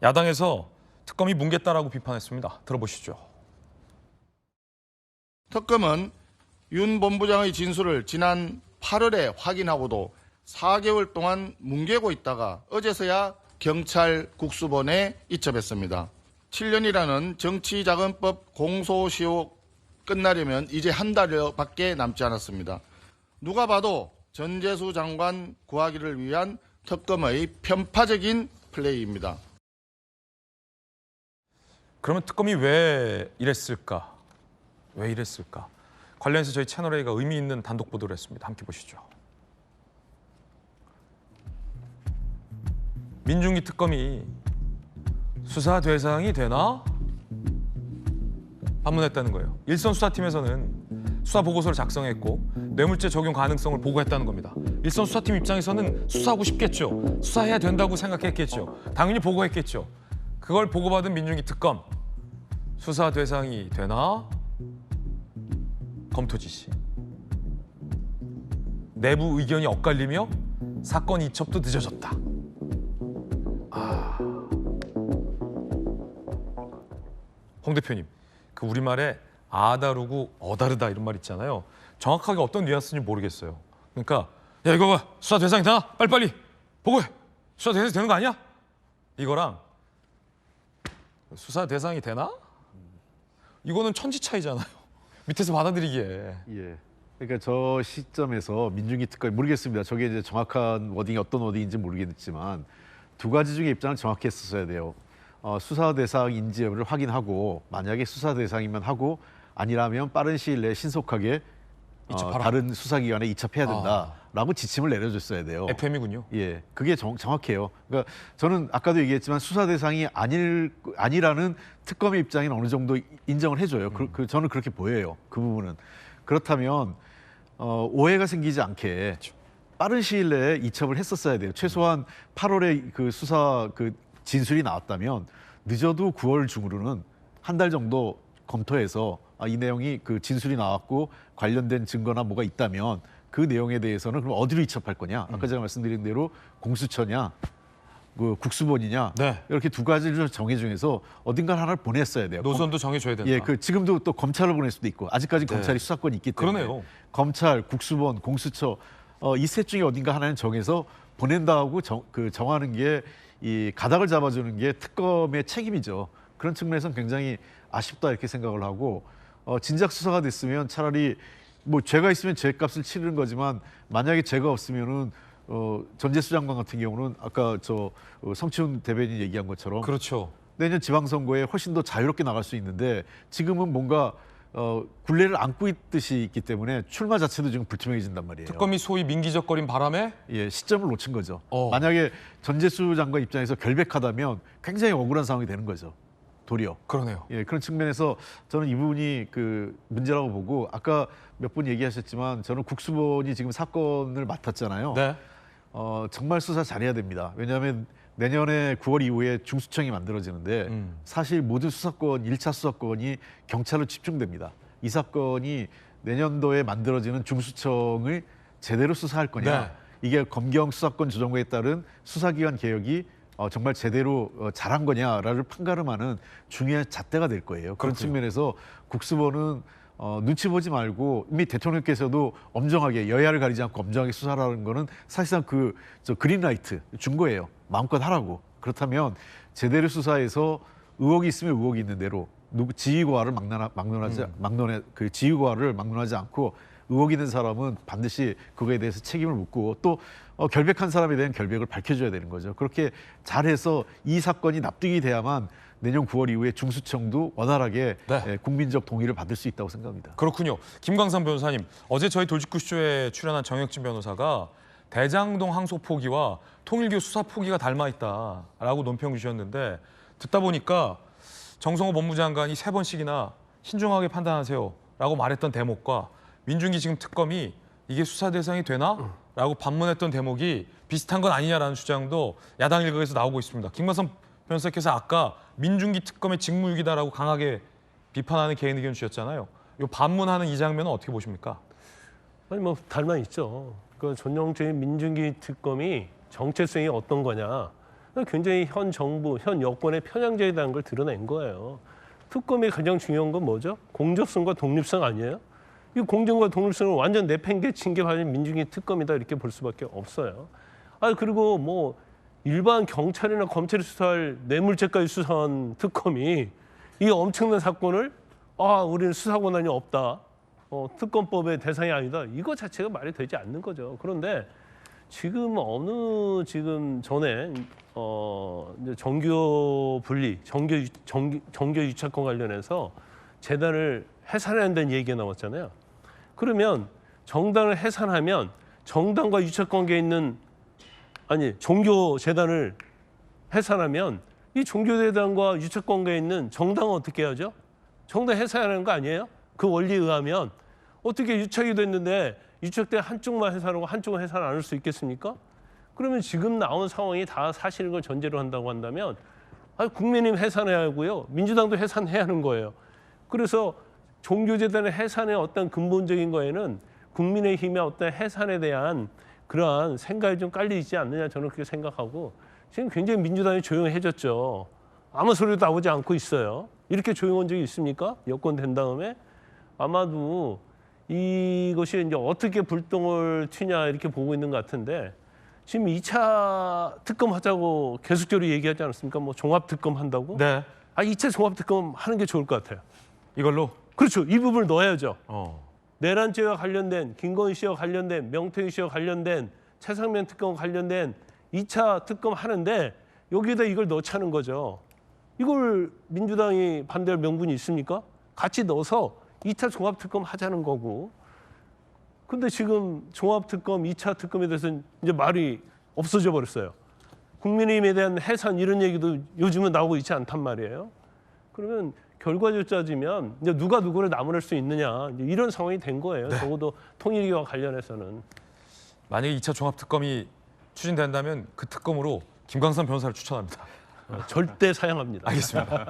야당에서 특검이 뭉갰다라고 비판했습니다. 들어보시죠. 특검은 윤 본부장의 진술을 지난 8월에 확인하고도 4개월 동안 뭉개고 있다가 어제서야 경찰 국수본에 이첩했습니다. 7년이라는 정치자금법 공소시효 끝나려면 이제 한 달여밖에 남지 않았습니다. 누가 봐도 전재수 장관 구하기를 위한 특검의 편파적인 플레이입니다. 그러면 특검이 왜 이랬을까? 왜 이랬을까? 관련해서 저희 채널A가 의미 있는 단독 보도를 했습니다. 함께 보시죠. 민중기 특검이 수사 대상이 되나? 반문했다는 거예요. 일선 수사팀에서는 수사 보고서를 작성했고 뇌물죄 적용 가능성을 보고했다는 겁니다. 일선 수사팀 입장에서는 수사하고 싶겠죠. 수사해야 된다고 생각했겠죠. 당연히 보고했겠죠. 그걸 보고받은 민중기 특검. 수사 대상이 되나? 검토 지시. 내부 의견이 엇갈리며 사건 이첩도 늦어졌다. 홍 대표님, 그 우리말에 아다르고 어다르다 이런 말 있잖아요. 정확하게 어떤 뉘앙스인지 모르겠어요. 그러니까 야 이거 봐, 수사 대상이 되나? 빨리빨리 보고해. 수사 대상이 되는 거 아니야? 이거랑 수사 대상이 되나? 이거는 천지 차이잖아요. 밑에서 받아들이기에. 예. 그러니까 저 시점에서 민중기 특검이 모르겠습니다. 저게 이제 정확한 워딩이 어떤 워딩인지 모르겠지만 두 가지 중에 입장을 정확히 했었어야 돼요. 수사 대상인지 여부를 확인하고 만약에 수사 대상이면 하고 아니라면 빠른 시일 내에 신속하게 다른 수사기관에 이첩해야 된다라고 지침을 내려줬어야 돼요. FM이군요. 예, 그게 정확해요. 그러니까 저는 아까도 얘기했지만 수사 대상이 아니라는 특검의 입장에는 어느 정도 인정을 해줘요. 저는 그렇게 보여요. 그 부분은. 그렇다면 오해가 생기지 않게 그렇죠. 빠른 시일 내에 이첩을 했었어야 돼요. 최소한 8월에 그 수사 그 진술이 나왔다면 늦어도 9월 중으로는 한 달 정도 검토해서 이 내용이 그 진술이 나왔고 관련된 증거나 뭐가 있다면 그 내용에 대해서는 그럼 어디로 이첩할 거냐? 아까 제가 말씀드린 대로 공수처냐, 그 국수본이냐 네. 이렇게 두 가지를 정해 중에서 어딘가 하나를 보냈어야 돼요. 노선도 정해줘야 된다. 예, 지금도 또 검찰을 보낼 수도 있고 아직까지 검찰이 수사권이 있기 때문에 그러네요. 검찰, 국수본, 공수처 이 셋 중에 어딘가 하나는 정해서 보낸다고 정하는 게 이 가닥을 잡아주는 게 특검의 책임이죠. 그런 측면에서는 굉장히 아쉽다 이렇게 생각을 하고 진작 수사가 됐으면 차라리 뭐 죄가 있으면 죄값을 치르는 거지만 만약에 죄가 없으면은 전재수 장관 같은 경우는 아까 성치훈 대변인 얘기한 것처럼 그렇죠. 내년 지방선거에 훨씬 더 자유롭게 나갈 수 있는데 지금은 뭔가 굴레를 안고 있듯이 있기 때문에 출마 자체도 지금 불투명해진단 말이에요. 특검이 소위 민기적거린 바람에 예, 시점을 놓친 거죠. 어. 만약에 전재수 장관 입장에서 결백하다면 굉장히 억울한 상황이 되는 거죠. 도리어. 그러네요. 예, 그런 측면에서 저는 이 부분이 그 문제라고 보고 아까 몇 분 얘기하셨지만 저는 국수본이 지금 사건을 맡았잖아요. 네. 정말 수사 잘해야 됩니다. 왜냐하면 내년에 9월 이후에 중수청이 만들어지는데 사실 모든 수사권, 1차 수사권이 경찰로 집중됩니다. 이 사건이 내년도에 만들어지는 중수청을 제대로 수사할 거냐. 네. 이게 검경 수사권 조정부에 따른 수사기관 개혁이 정말 제대로 잘한 거냐를 판가름하는 중요한 잣대가 될 거예요. 그런 그렇군요. 측면에서 국수본은 눈치 보지 말고 이미 대통령께서도 엄정하게 여야를 가리지 않고 엄정하게 수사라는 거는 사실상 그린라이트 준 거예요. 마음껏 하라고. 그렇다면 제대로 수사해서 의혹이 있으면 의혹이 있는 대로 지휘고하를 지휘고하를 막론하지 않고 의혹 있는 사람은 반드시 그거에 대해서 책임을 묻고 또 결백한 사람에 대한 결백을 밝혀줘야 되는 거죠. 그렇게 잘해서 이 사건이 납득이 돼야만 내년 9월 이후에 중수청도 원활하게 네. 국민적 동의를 받을 수 있다고 생각합니다. 그렇군요. 김광삼 변호사님, 어제 저희 돌직구쇼에 출연한 정혁진 변호사가 대장동 항소 포기와 통일교 수사 포기가 닮아 있다라고 논평 주셨는데 듣다 보니까 정성호 법무장관이 3번씩이나 신중하게 판단하세요라고 말했던 대목과 민중기 지금 특검이 이게 수사 대상이 되나? 라고 반문했던 대목이 비슷한 건 아니냐라는 주장도 야당 일각에서 나오고 있습니다. 김광삼 변호사께서 아까 민중기 특검의 직무유기다라고 강하게 비판하는 개인 의견 주셨잖아요. 이 반문하는 이 장면은 어떻게 보십니까? 아니 뭐 닮아 있죠. 그 전형적인 민중기 특검이 정체성이 어떤 거냐. 굉장히 현 정부, 현 여권의 편향적이라는 걸 드러낸 거예요. 특검의 가장 중요한 건 뭐죠? 공정성과 독립성 아니에요? 이 공정과 독립성을 완전 내팽개친 게 바로 민중이 특검이다 이렇게 볼 수밖에 없어요. 그리고 뭐 일반 경찰이나 검찰이 수사할 뇌물죄까지 수사한 특검이 이 엄청난 사건을 우리는 수사 권한이 없다. 특검법의 대상이 아니다. 이거 자체가 말이 되지 않는 거죠. 그런데 지금 지금 전에 이제 정교 분리, 정교 유착권 관련해서 재단을 해산해야 한다는 얘기가 나왔잖아요. 그러면 정당을 해산하면 정당과 유착 관계에 있는 종교 재단을 해산하면 이 종교 재단과 유착 관계에 있는 정당은 어떻게 해야죠? 정당 해산하는 거 아니에요? 그 원리에 의하면 어떻게 유착이 됐는데 유착된 한쪽만 해산하고 한쪽은 해산 안 할 수 있겠습니까? 그러면 지금 나온 상황이 다 사실인 걸 전제로 한다고 한다면 국민의힘 해산해야 하고요. 민주당도 해산해야 하는 거예요. 그래서 종교재단의 해산의 어떤 근본적인 거에는 국민의힘의 어떤 해산에 대한 그러한 생각이 좀 깔리지 않느냐 저는 그렇게 생각하고 지금 굉장히 민주당이 조용해졌죠. 아무 소리도 나오지 않고 있어요. 이렇게 조용한 적이 있습니까? 여권 된 다음에 아마도 이것이 이제 어떻게 불똥을 튀냐 이렇게 보고 있는 것 같은데 지금 2차 특검 하자고 계속적으로 얘기하지 않았습니까? 뭐 종합 특검 한다고? 네. 2차 종합 특검 하는 게 좋을 것 같아요. 이걸로 그렇죠. 이 부분을 넣어야죠. 어. 내란죄와 관련된 김건희 씨와 관련된 명태균 씨와 관련된 최상면 특검 관련된 2차 특검 하는데 여기에다 이걸 넣자는 거죠. 이걸 민주당이 반대할 명분이 있습니까? 같이 넣어서 2차 종합특검 하자는 거고. 근데 지금 종합특검, 2차 특검에 대해서는 이제 말이 없어져 버렸어요. 국민의힘에 대한 해산 이런 얘기도 요즘은 나오고 있지 않단 말이에요. 그러면 결과적으로 따지면 이제 누가 누구를 나무랄 수 있느냐 이런 상황이 된 거예요. 네. 적어도 통일기와 관련해서는. 만약에 2차 종합특검이 추진된다면 그 특검으로 김광선 변호사를 추천합니다. 절대 사양합니다. 알겠습니다.